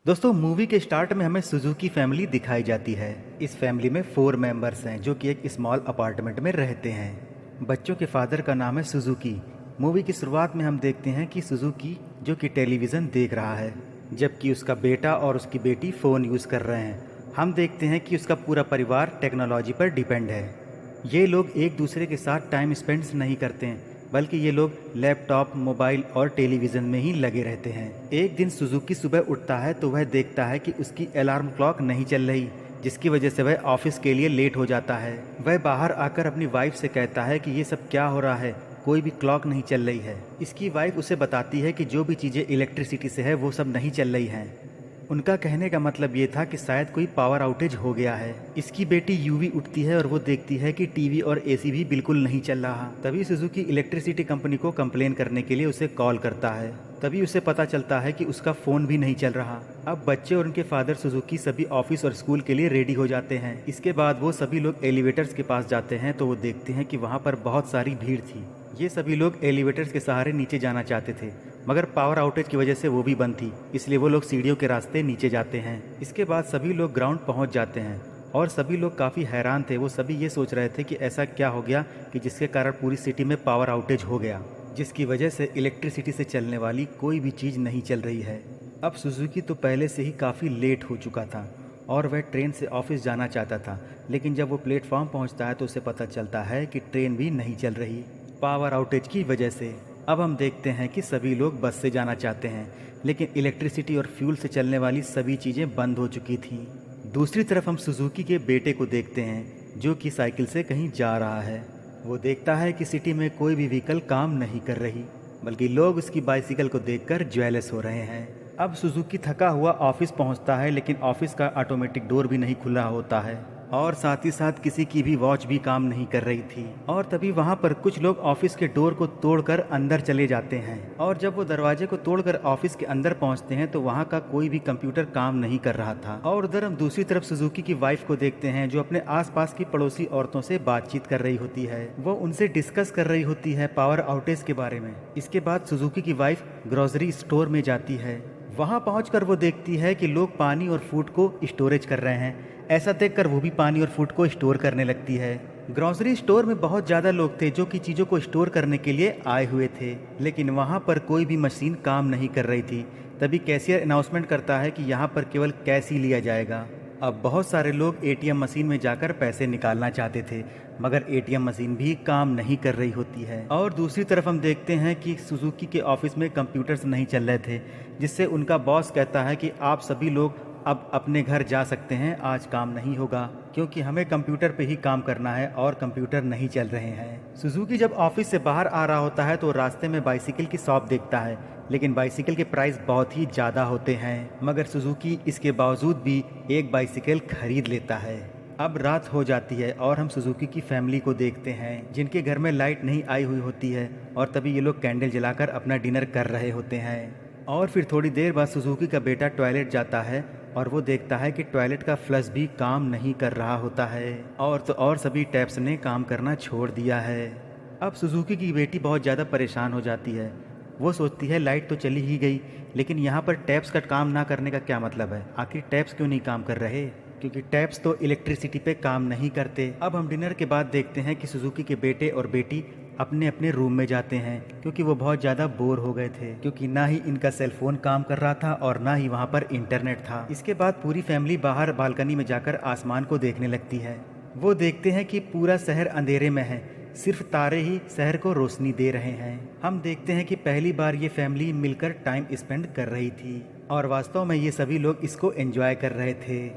दोस्तों मूवी के स्टार्ट में हमें सुजुकी फैमिली दिखाई जाती है। इस फैमिली में 4 मेंबर्स हैं जो कि एक स्मॉल अपार्टमेंट में रहते हैं। बच्चों के फादर का नाम है सुजुकी। मूवी की शुरुआत में हम देखते हैं कि सुजुकी जो कि टेलीविज़न देख रहा है, जबकि उसका बेटा और उसकी बेटी फ़ोन यूज़ कर रहे हैं। हम देखते हैं कि उसका पूरा परिवार टेक्नोलॉजी पर डिपेंड है। ये लोग एक दूसरे के साथ टाइम स्पेंड नहीं करते हैं, बल्कि ये लोग लैपटॉप, मोबाइल और टेलीविज़न में ही लगे रहते हैं। एक दिन सुजुकी सुबह उठता है तो वह देखता है कि उसकी अलार्म क्लॉक नहीं चल रही, जिसकी वजह से वह ऑफिस के लिए लेट हो जाता है। वह बाहर आकर अपनी वाइफ से कहता है कि ये सब क्या हो रहा है, कोई भी क्लॉक नहीं चल रही है। इसकी वाइफ उसे बताती है कि जो भी चीज़ें इलेक्ट्रिसिटी से है वो सब नहीं चल रही हैं। उनका कहने का मतलब ये था कि शायद कोई पावर आउटेज हो गया है। इसकी बेटी यूवी उठती है और वो देखती है कि टीवी और एसी भी बिल्कुल नहीं चल रहा। तभी सुजुकी इलेक्ट्रिसिटी कंपनी को कंप्लेन करने के लिए उसे कॉल करता है। तभी उसे पता चलता है कि उसका फ़ोन भी नहीं चल रहा। अब बच्चे और उनके फादर सुजुकी सभी ऑफिस और स्कूल के लिए रेडी हो जाते हैं। इसके बाद वो सभी लोग एलिवेटर्स के पास जाते हैं तो वो देखते हैं कि वहाँ पर बहुत सारी भीड़ थी। ये सभी लोग एलिवेटर्स के सहारे नीचे जाना चाहते थे, मगर पावर आउटेज की वजह से वो भी बंद थी, इसलिए वो लोग सीढ़ियों के रास्ते नीचे जाते हैं। इसके बाद सभी लोग ग्राउंड पहुंच जाते हैं और सभी लोग काफ़ी हैरान थे। वो सभी ये सोच रहे थे कि ऐसा क्या हो गया कि जिसके कारण पूरी सिटी में पावर आउटेज हो गया, जिसकी वजह से इलेक्ट्रिसिटी से चलने वाली कोई भी चीज़ नहीं चल रही है। अब सुजुकी तो पहले से ही काफ़ी लेट हो चुका था और वह ट्रेन से ऑफिस जाना चाहता था, लेकिन जब वो प्लेटफॉर्म पहुंचता है तो उसे पता चलता है कि ट्रेन भी नहीं चल रही पावर आउटेज की वजह से। अब हम देखते हैं कि सभी लोग बस से जाना चाहते हैं, लेकिन इलेक्ट्रिसिटी और फ्यूल से चलने वाली सभी चीज़ें बंद हो चुकी थीं। दूसरी तरफ हम सुजुकी के बेटे को देखते हैं जो कि साइकिल से कहीं जा रहा है। वो देखता है कि सिटी में कोई भी व्हीकल काम नहीं कर रही, बल्कि लोग उसकी बाइसिकल को देखकर ज्वेलस हो रहे हैं। अब सुजुकी थका हुआ ऑफिस पहुंचता है, लेकिन ऑफिस का ऑटोमेटिक डोर भी नहीं खुला होता है और साथ ही साथ किसी की भी वॉच भी काम नहीं कर रही थी। और तभी वहां पर कुछ लोग ऑफिस के डोर को तोड़कर अंदर चले जाते हैं और जब वो दरवाजे को तोड़कर ऑफिस के अंदर पहुंचते हैं तो वहां का कोई भी कंप्यूटर काम नहीं कर रहा था। और उधर हम दूसरी तरफ सुजुकी की वाइफ को देखते हैं जो अपने आसपास की पड़ोसी औरतों से बातचीत कर रही होती है। वो उनसे डिस्कस कर रही होती है पावर आउटेज के बारे में। इसके बाद सुजुकी की वाइफ ग्रोसरी स्टोर में जाती है। वहां पहुंचकर वो देखती है कि लोग पानी और फूड को स्टोरेज कर रहे हैं। ऐसा देखकर वो भी पानी और फूड को स्टोर करने लगती है। ग्रोसरी स्टोर में बहुत ज़्यादा लोग थे जो कि चीज़ों को स्टोर करने के लिए आए हुए थे, लेकिन वहाँ पर कोई भी मशीन काम नहीं कर रही थी। तभी कैशियर अनाउंसमेंट करता है कि यहाँ पर केवल कैश ही लिया जाएगा। अब बहुत सारे लोग एटीएम मशीन में जाकर पैसे निकालना चाहते थे, मगर एटीएम मशीन भी काम नहीं कर रही होती है। और दूसरी तरफ हम देखते हैं कि सुजुकी के ऑफिस में कंप्यूटर्स नहीं चल रहे थे, जिससे उनका बॉस कहता है कि आप सभी लोग अब अपने घर जा सकते हैं, आज काम नहीं होगा क्योंकि हमें कंप्यूटर पे ही काम करना है और कंप्यूटर नहीं चल रहे हैं। सुजुकी जब ऑफिस से बाहर आ रहा होता है तो रास्ते में बाइसिकल की शॉप देखता है, लेकिन बाइसिकल के प्राइस बहुत ही ज़्यादा होते हैं, मगर सुजुकी इसके बावजूद भी एक बाइसिकल खरीद लेता है। अब रात हो जाती है और हम सुजुकी की फैमिली को देखते हैं जिनके घर में लाइट नहीं आई हुई होती है और तभी ये लोग कैंडल जलाकर अपना डिनर कर रहे होते हैं। और फिर थोड़ी देर बाद सुजुकी का बेटा टॉयलेट जाता है और वो देखता है कि टॉयलेट का फ्लश भी काम नहीं कर रहा होता है और तो और सभी टैप्स ने काम करना छोड़ दिया है। अब सुजुकी की बेटी बहुत ज़्यादा परेशान हो जाती है। वो सोचती है लाइट तो चली ही गई, लेकिन यहाँ पर टैप्स का काम ना करने का क्या मतलब है, आखिर टैप्स क्यों नहीं काम कर रहे, क्योंकि टैप्स तो इलेक्ट्रिसिटी पे काम नहीं करते। अब हम डिनर के बाद देखते हैं कि सुजुकी के बेटे और बेटी अपने अपने रूम में जाते हैं क्योंकि वो बहुत ज़्यादा बोर हो गए थे, क्योंकि ना ही इनका सेलफोन काम कर रहा था और ना ही वहाँ पर इंटरनेट था। इसके बाद पूरी फैमिली बाहर बालकनी में जाकर आसमान को देखने लगती है। वो देखते हैं कि पूरा शहर अंधेरे में है, सिर्फ तारे ही शहर को रोशनी दे रहे हैं। हम देखते हैं कि पहली बार ये फैमिली मिलकर टाइम स्पेंड कर रही थी और वास्तव में ये सभी लोग इसको एंजॉय कर रहे थे।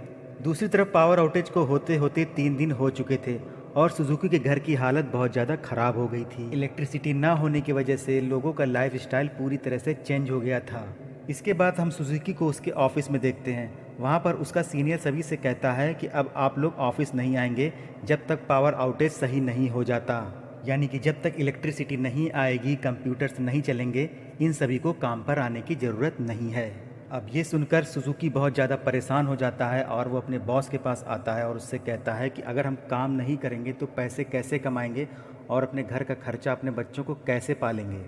दूसरी तरफ पावर आउटेज को होते होते 3 दिन हो चुके थे और सुजुकी के घर की हालत बहुत ज़्यादा ख़राब हो गई थी। इलेक्ट्रिसिटी ना होने की वजह से लोगों का लाइफस्टाइल पूरी तरह से चेंज हो गया था। इसके बाद हम सुजुकी को उसके ऑफिस में देखते हैं। वहाँ पर उसका सीनियर सभी से कहता है कि अब आप लोग ऑफिस नहीं आएंगे जब तक पावर आउटेज सही नहीं हो जाता, यानी कि जब तक इलेक्ट्रिसिटी नहीं आएगी, कंप्यूटर्स नहीं चलेंगे, इन सभी को काम पर आने की ज़रूरत नहीं है। अब ये सुनकर सुजुकी बहुत ज़्यादा परेशान हो जाता है और वो अपने बॉस के पास आता है और उससे कहता है कि अगर हम काम नहीं करेंगे तो पैसे कैसे कमाएंगे और अपने घर का खर्चा, अपने बच्चों को कैसे पालेंगे।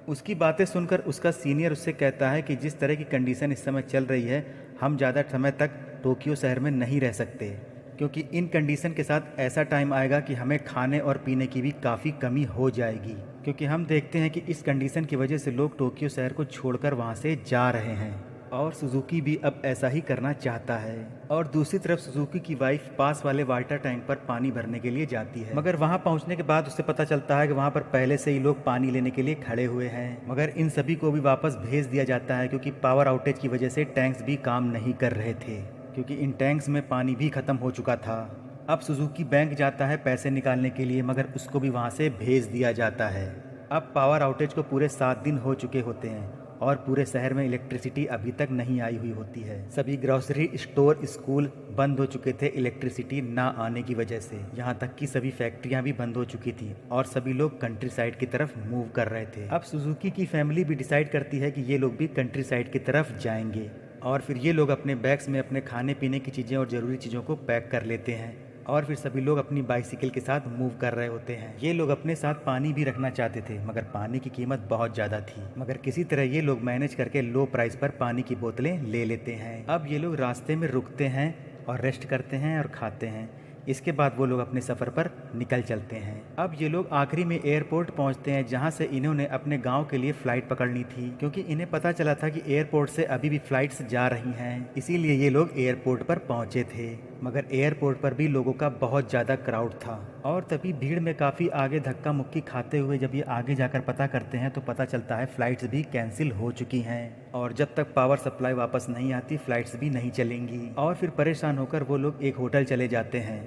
उसकी बातें सुनकर उसका सीनियर उससे कहता है कि जिस तरह की कंडीशन इस समय चल रही है, हम ज़्यादा समय तक टोक्यो शहर में नहीं रह सकते, क्योंकि इन कंडीशन के साथ ऐसा टाइम आएगा कि हमें खाने और पीने की भी काफ़ी कमी हो जाएगी, क्योंकि हम देखते हैं कि इस कंडीशन की वजह से लोग टोक्यो शहर को छोड़कर वहाँ से जा रहे हैं और सुजुकी भी अब ऐसा ही करना चाहता है। और दूसरी तरफ सुजुकी की वाइफ पास वाले वाटर टैंक पर पानी भरने के लिए जाती है, मगर वहां पहुंचने के बाद उसे पता चलता है कि वहां पर पहले से ही लोग पानी लेने के लिए खड़े हुए हैं, मगर इन सभी को भी वापस भेज दिया जाता है क्योंकि पावर आउटेज की वजह से टैंक्स भी काम नहीं कर रहे थे, क्योंकि इन टैंक्स में पानी भी खत्म हो चुका था। अब सुजुकी बैंक जाता है पैसे निकालने के लिए, मगर उसको भी वहाँ से भेज दिया जाता है। अब पावर आउटेज को पूरे 7 दिन हो चुके होते हैं और पूरे शहर में इलेक्ट्रिसिटी अभी तक नहीं आई हुई होती है। सभी ग्रोसरी स्टोर, स्कूल बंद हो चुके थे इलेक्ट्रिसिटी ना आने की वजह से। यहाँ तक कि सभी फैक्ट्रियाँ भी बंद हो चुकी थी और सभी लोग कंट्री साइड की तरफ मूव कर रहे थे। अब सुजुकी की फैमिली भी डिसाइड करती है कि ये लोग भी कंट्री साइड की तरफ जाएंगे और फिर ये लोग अपने बैग्स में अपने खाने पीने की चीज़ें और ज़रूरी चीज़ों को पैक कर लेते हैं और फिर सभी लोग अपनी बाइसिकल के साथ मूव कर रहे होते हैं। ये लोग अपने साथ पानी भी रखना चाहते थे, मगर पानी की कीमत बहुत ज़्यादा थी, मगर किसी तरह ये लोग मैनेज करके लो प्राइस पर पानी की बोतलें ले लेते हैं। अब ये लोग रास्ते में रुकते हैं और रेस्ट करते हैं और खाते हैं। इसके बाद वो लोग अपने सफ़र पर निकल चलते हैं। अब ये लोग आखिरी में एयरपोर्ट पहुंचते हैं, जहां से इन्होंने अपने गांव के लिए फ़्लाइट पकड़नी थी, क्योंकि इन्हें पता चला था कि एयरपोर्ट से अभी भी फ़्लाइट्स जा रही हैं, इसीलिए ये लोग एयरपोर्ट पर पहुंचे थे। मगर एयरपोर्ट पर भी लोगों का बहुत ज़्यादा क्राउड था और तभी भीड़ में काफ़ी आगे धक्का मुक्की खाते हुए जब ये आगे जाकर पता करते हैं तो पता चलता है फ़्लाइट्स भी कैंसिल हो चुकी हैं और जब तक पावर सप्लाई वापस नहीं आती फ़्लाइट्स भी नहीं चलेंगी। और फिर परेशान होकर वो लोग एक होटल चले जाते हैं।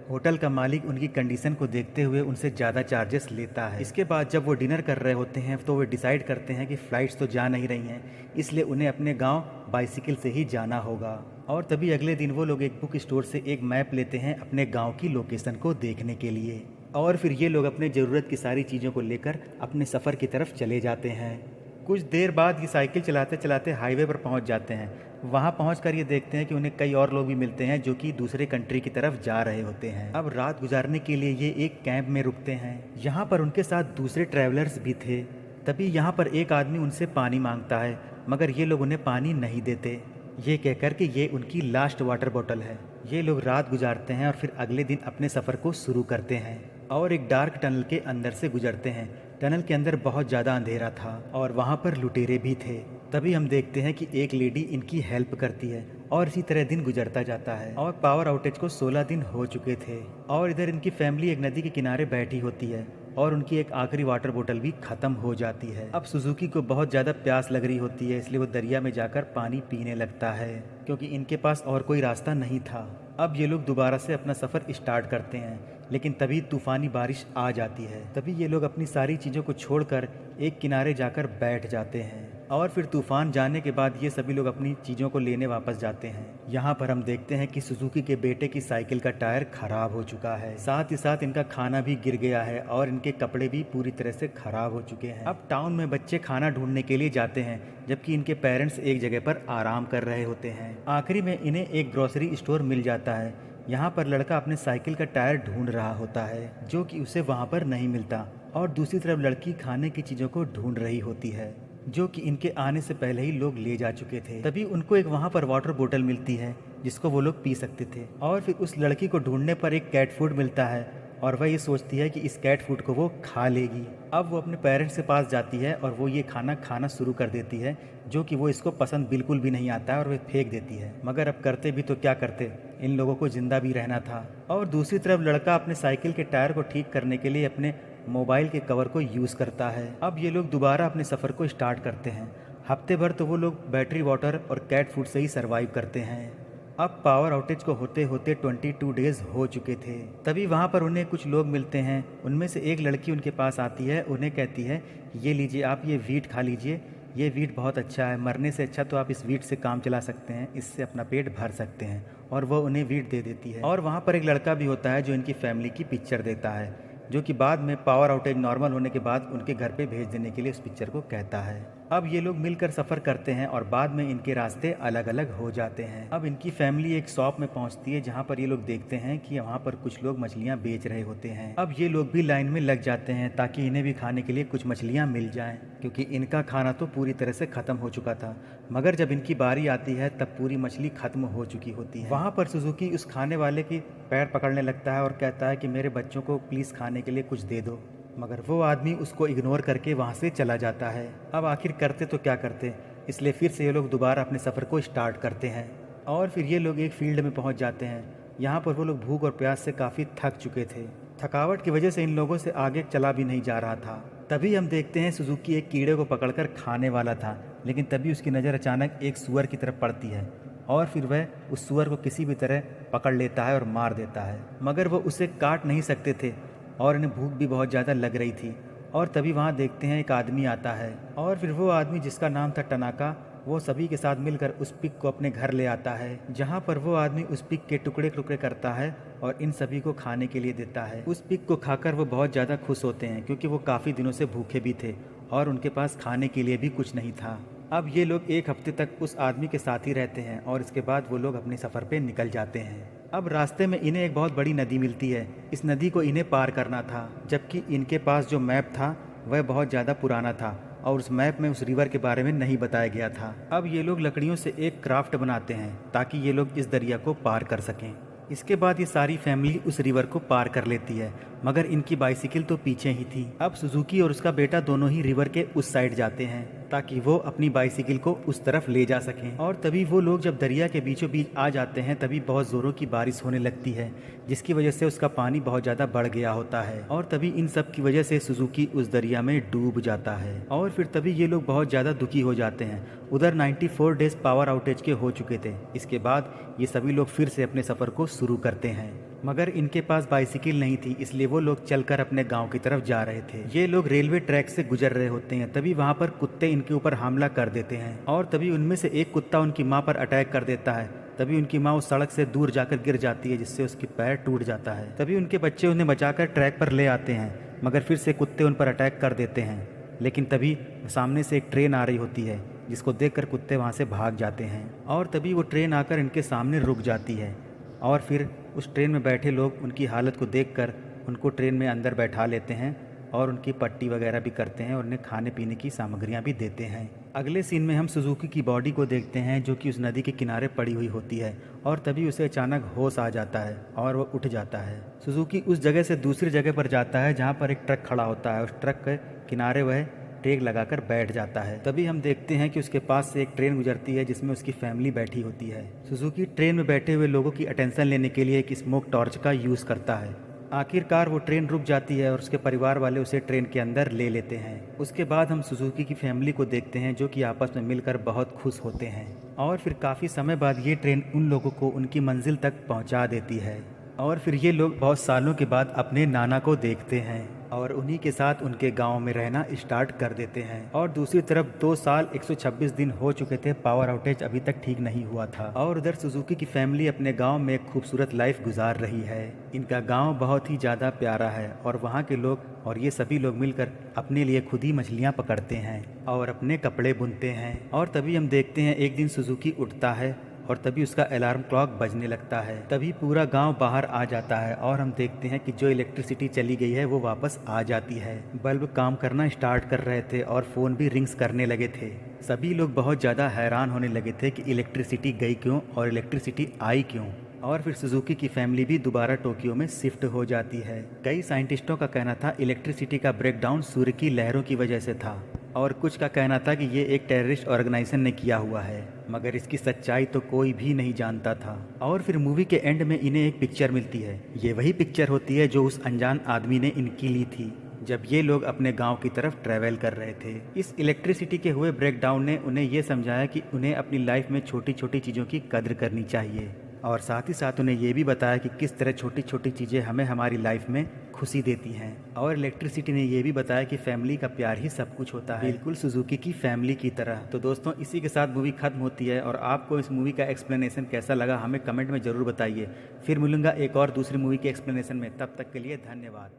होटल का मालिक उनकी कंडीशन को देखते हुए उनसे ज़्यादा चार्जेस लेता है। इसके बाद जब वो डिनर कर रहे होते हैं तो वे डिसाइड करते हैं कि फ़्लाइट्स तो जा नहीं रही हैं, इसलिए उन्हें अपने गांव बाइसिकल से ही जाना होगा। और तभी अगले दिन वो लोग एक बुक स्टोर से एक मैप लेते हैं अपने गांव की लोकेशन को देखने के लिए और फिर ये लोग अपने ज़रूरत की सारी चीज़ों को लेकर अपने सफ़र की तरफ चले जाते हैं। कुछ देर बाद ये साइकिल चलाते चलाते हाईवे पर पहुंच जाते हैं। वहां पहुंचकर ये देखते हैं कि उन्हें कई और लोग भी मिलते हैं जो कि दूसरे कंट्री की तरफ जा रहे होते हैं। अब रात गुजारने के लिए ये एक कैंप में रुकते हैं। यहाँ पर उनके साथ दूसरे ट्रैवलर्स भी थे। तभी यहाँ पर एक आदमी उनसे पानी मांगता है, मगर ये लोग उन्हें पानी नहीं देते, ये कहकर कि ये उनकी लास्ट वाटर बॉटल है। ये लोग रात गुजारते हैं और फिर अगले दिन अपने सफ़र को शुरू करते हैं और एक डार्क टनल के अंदर से गुजरते हैं। टनल के अंदर बहुत ज़्यादा अंधेरा था और वहाँ पर लुटेरे भी थे। तभी हम देखते हैं कि एक लेडी इनकी हेल्प करती है और इसी तरह दिन गुजरता जाता है और पावर आउटेज को 16 दिन हो चुके थे और इधर इनकी फैमिली एक नदी के किनारे बैठी होती है और उनकी एक आखिरी वाटर बोतल भी खत्म हो जाती है। अब सुजुकी को बहुत ज़्यादा प्यास लग रही होती है, इसलिए वो दरिया में जाकर पानी पीने लगता है, क्योंकि इनके पास और कोई रास्ता नहीं था। अब ये लोग दोबारा से अपना सफ़र स्टार्ट करते हैं, लेकिन तभी तूफ़ानी बारिश आ जाती है। तभी ये लोग अपनी सारी चीज़ों को छोड़कर एक किनारे जाकर बैठ जाते हैं और फिर तूफान जाने के बाद ये सभी लोग अपनी चीज़ों को लेने वापस जाते हैं। यहाँ पर हम देखते हैं कि सुजुकी के बेटे की साइकिल का टायर खराब हो चुका है, साथ ही साथ इनका खाना भी गिर गया है और इनके कपड़े भी पूरी तरह से खराब हो चुके हैं। अब टाउन में बच्चे खाना ढूंढने के लिए जाते हैं, जबकि इनके पेरेंट्स एक जगह पर आराम कर रहे होते हैं। आखिरी में इन्हें एक ग्रोसरी स्टोर मिल जाता है। यहाँ पर लड़का अपने साइकिल का टायर ढूंढ रहा होता है, जो कि उसे वहाँ पर नहीं मिलता, और दूसरी तरफ लड़की खाने की चीज़ों को ढूंढ रही होती है, जो कि इनके आने से पहले ही लोग ले जा चुके थे। तभी उनको एक वहाँ पर वाटर बोतल मिलती है जिसको वो लोग पी सकते थे, और फिर उस लड़की को ढूंढने पर एक कैट फूड मिलता है और वह ये सोचती है कि इस कैट फूड को वो खा लेगी। अब वो अपने पेरेंट्स के पास जाती है और वो ये खाना खाना शुरू कर देती है, जो कि वो इसको पसंद बिल्कुल भी नहीं आता है और वह फेंक देती है। मगर अब करते भी तो क्या करते, इन लोगों को जिंदा भी रहना था। और दूसरी तरफ लड़का अपने साइकिल के टायर को ठीक करने के लिए अपने मोबाइल के कवर को यूज़ करता है। अब ये लोग दोबारा अपने सफ़र को स्टार्ट करते हैं। हफ्ते भर तो वो लोग बैटरी वाटर और कैट फूड से ही सर्वाइव करते हैं। अब पावर आउटेज को होते होते 22 डेज हो चुके थे। तभी वहाँ पर उन्हें कुछ लोग मिलते हैं। उनमें से एक लड़की उनके पास आती है, उन्हें कहती है ये लीजिए, आप ये वीट खा लीजिए, ये वीट बहुत अच्छा है, मरने से अच्छा तो आप इस वीट से काम चला सकते हैं, इससे अपना पेट भर सकते हैं। और वह उन्हें वीट दे देती है। और वहाँ पर एक लड़का भी होता है जो इनकी फैमिली की पिक्चर देता है, जो कि बाद में पावर आउटेज नॉर्मल होने के बाद उनके घर पे भेज देने के लिए उस पिक्चर को कहता है। अब ये लोग मिलकर सफ़र करते हैं और बाद में इनके रास्ते अलग अलग हो जाते हैं। अब इनकी फैमिली एक शॉप में पहुंचती है जहां पर ये लोग देखते हैं कि वहां पर कुछ लोग मछलियां बेच रहे होते हैं। अब ये लोग भी लाइन में लग जाते हैं ताकि इन्हें भी खाने के लिए कुछ मछलियां मिल जाएं, क्योंकि इनका खाना तो पूरी तरह से खत्म हो चुका था। मगर जब इनकी बारी आती है तब पूरी मछली खत्म हो चुकी होती है। वहाँ पर सुजुकी उस खाने वाले की पैर पकड़ने लगता है और कहता है कि मेरे बच्चों को प्लीज़ खाने के लिए कुछ दे दो, मगर वो आदमी उसको इग्नोर करके वहाँ से चला जाता है। अब आखिर करते तो क्या करते, इसलिए फिर से ये लोग दोबारा अपने सफ़र को स्टार्ट करते हैं और फिर ये लोग एक फील्ड में पहुँच जाते हैं। यहाँ पर वो लोग भूख और प्यास से काफ़ी थक चुके थे। थकावट की वजह से इन लोगों से आगे चला भी नहीं जा रहा था। तभी हम देखते हैं सुजुकी एक कीड़े को पकड़कर खाने वाला था, लेकिन तभी उसकी नज़र अचानक एक सूअर की तरफ पड़ती है और फिर वह उस सूअर को किसी भी तरह पकड़ लेता है और मार देता है। मगर वो उसे काट नहीं सकते थे और इन्हें भूख भी बहुत ज़्यादा लग रही थी। और तभी वहाँ देखते हैं एक आदमी आता है और फिर वो आदमी जिसका नाम था टनाका, वो सभी के साथ मिलकर उस पिग को अपने घर ले आता है, जहाँ पर वो आदमी उस पिग के टुकड़े टुकड़े करता है और इन सभी को खाने के लिए देता है। उस पिग को खाकर वो बहुत ज़्यादा खुश होते हैं क्योंकि वो काफ़ी दिनों से भूखे भी थे और उनके पास खाने के लिए भी कुछ नहीं था। अब ये लोग एक हफ्ते तक उस आदमी के साथ ही रहते हैं और इसके बाद वो लोग अपने सफ़र पे निकल जाते हैं। अब रास्ते में इन्हें एक बहुत बड़ी नदी मिलती है। इस नदी को इन्हें पार करना था, जबकि इनके पास जो मैप था वह बहुत ज़्यादा पुराना था और उस मैप में उस रिवर के बारे में नहीं बताया गया था। अब ये लोग लकड़ियों से एक क्राफ्ट बनाते हैं ताकि ये लोग इस दरिया को पार कर सकें। इसके बाद ये सारी फैमिली उस रिवर को पार कर लेती है, मगर इनकी बाइसिकल तो पीछे ही थी। अब सुजुकी और उसका बेटा दोनों ही रिवर के उस साइड जाते हैं ताकि वो अपनी बाइसिकल को उस तरफ ले जा सकें। और तभी वो लोग जब दरिया के बीचों बीच आ जाते हैं तभी बहुत ज़ोरों की बारिश होने लगती है, जिसकी वजह से उसका पानी बहुत ज़्यादा बढ़ गया होता है और तभी इन सब की वजह से सुजुकी उस दरिया में डूब जाता है। और फिर तभी ये लोग बहुत ज़्यादा दुखी हो जाते हैं। उधर 94 डेज पावर आउटेज के हो चुके थे। इसके बाद ये सभी लोग फिर से अपने सफ़र को शुरू करते हैं, मगर इनके पास बाइसिकल नहीं थी, इसलिए वो लोग चलकर अपने गांव की तरफ जा रहे थे। ये लोग रेलवे ट्रैक से गुजर रहे होते हैं, तभी वहां पर कुत्ते इनके ऊपर हमला कर देते हैं और तभी उनमें से एक कुत्ता उनकी माँ पर अटैक कर देता है। तभी उनकी माँ उस सड़क से दूर जाकर गिर जाती है, जिससे उसकी पैर टूट जाता है। तभी उनके बच्चे उन्हें बचाकर ट्रैक पर ले आते हैं, मगर फिर से कुत्ते उन पर अटैक कर देते हैं। लेकिन तभी सामने से एक ट्रेन आ रही होती है, जिसको देखकर कुत्ते वहाँ से भाग जाते हैं और तभी वो ट्रेन आकर इनके सामने रुक जाती है और फिर उस ट्रेन में बैठे लोग उनकी हालत को देखकर उनको ट्रेन में अंदर बैठा लेते हैं और उनकी पट्टी वगैरह भी करते हैं और उन्हें खाने पीने की सामग्रियां भी देते हैं। अगले सीन में हम सुजुकी की बॉडी को देखते हैं जो कि उस नदी के किनारे पड़ी हुई होती है और तभी उसे अचानक होश आ जाता है और वो उठ जाता है। सुजुकी उस जगह से दूसरी जगह पर जाता है जहाँ पर एक ट्रक खड़ा होता है। उस ट्रक के किनारे वह टेक लगाकर बैठ जाता है। तभी हम देखते हैं कि उसके पास से एक ट्रेन गुजरती है जिसमें उसकी फैमिली बैठी होती है। सुजुकी ट्रेन में बैठे हुए लोगों की अटेंशन लेने के लिए एक स्मोक टॉर्च का यूज़ करता है। आखिरकार वो ट्रेन रुक जाती है और उसके परिवार वाले उसे ट्रेन के अंदर ले लेते हैं। उसके बाद हम सुजुकी की फैमिली को देखते हैं जो कि आपस में मिलकर बहुत खुश होते हैं और फिर काफ़ी समय बाद ये ट्रेन उन लोगों को उनकी मंजिल तक पहुंचा देती है और फिर ये लोग बहुत सालों के बाद अपने नाना को देखते हैं और उन्हीं के साथ उनके गांव में रहना स्टार्ट कर देते हैं। और दूसरी तरफ 2 साल 126 दिन हो चुके थे, पावर आउटेज अभी तक ठीक नहीं हुआ था और उधर सुजुकी की फैमिली अपने गांव में एक खूबसूरत लाइफ गुजार रही है। इनका गांव बहुत ही ज़्यादा प्यारा है और वहाँ के लोग और ये सभी लोग मिलकर अपने लिए खुद ही मछलियाँ पकड़ते हैं और अपने कपड़े बुनते हैं। और तभी हम देखते हैं एक दिन सुजुकी उठता है और तभी उसका अलार्म क्लॉक बजने लगता है। तभी पूरा गांव बाहर आ जाता है और हम देखते हैं कि जो इलेक्ट्रिसिटी चली गई है वो वापस आ जाती है। बल्ब काम करना स्टार्ट कर रहे थे और फ़ोन भी रिंग्स करने लगे थे। सभी लोग बहुत ज़्यादा हैरान होने लगे थे कि इलेक्ट्रिसिटी गई क्यों और इलेक्ट्रिसिटी आई क्यों। और फिर सुजुकी की फैमिली भी दोबारा टोक्यो में शिफ्ट हो जाती है। कई साइंटिस्टों का कहना था इलेक्ट्रिसिटी का ब्रेकडाउन सूर्य की लहरों की वजह से था और कुछ का कहना था कि ये एक टेररिस्ट ऑर्गेनाइजेशन ने किया हुआ है, मगर इसकी सच्चाई तो कोई भी नहीं जानता था। और फिर मूवी के एंड में इन्हें एक पिक्चर मिलती है। ये वही पिक्चर होती है जो उस अनजान आदमी ने इनकी ली थी जब ये लोग अपने गांव की तरफ ट्रैवल कर रहे थे। इस इलेक्ट्रिसिटी के हुए ब्रेकडाउन ने उन्हें ये समझाया कि उन्हें अपनी लाइफ में छोटी छोटी चीज़ों की कद्र करनी चाहिए और साथ ही साथ उन्हें ये भी बताया कि किस तरह छोटी छोटी चीज़ें हमें हमारी लाइफ में खुशी देती हैं। और इलेक्ट्रिसिटी ने ये भी बताया कि फैमिली का प्यार ही सब कुछ होता है, बिल्कुल सुजुकी की फैमिली की तरह। तो दोस्तों, इसी के साथ मूवी खत्म होती है और आपको इस मूवी का एक्सप्लेनेशन कैसा लगा हमें कमेंट में ज़रूर बताइए। फिर मिलूंगा एक और दूसरी मूवी के एक्सप्लेनेशन में, तब तक के लिए धन्यवाद।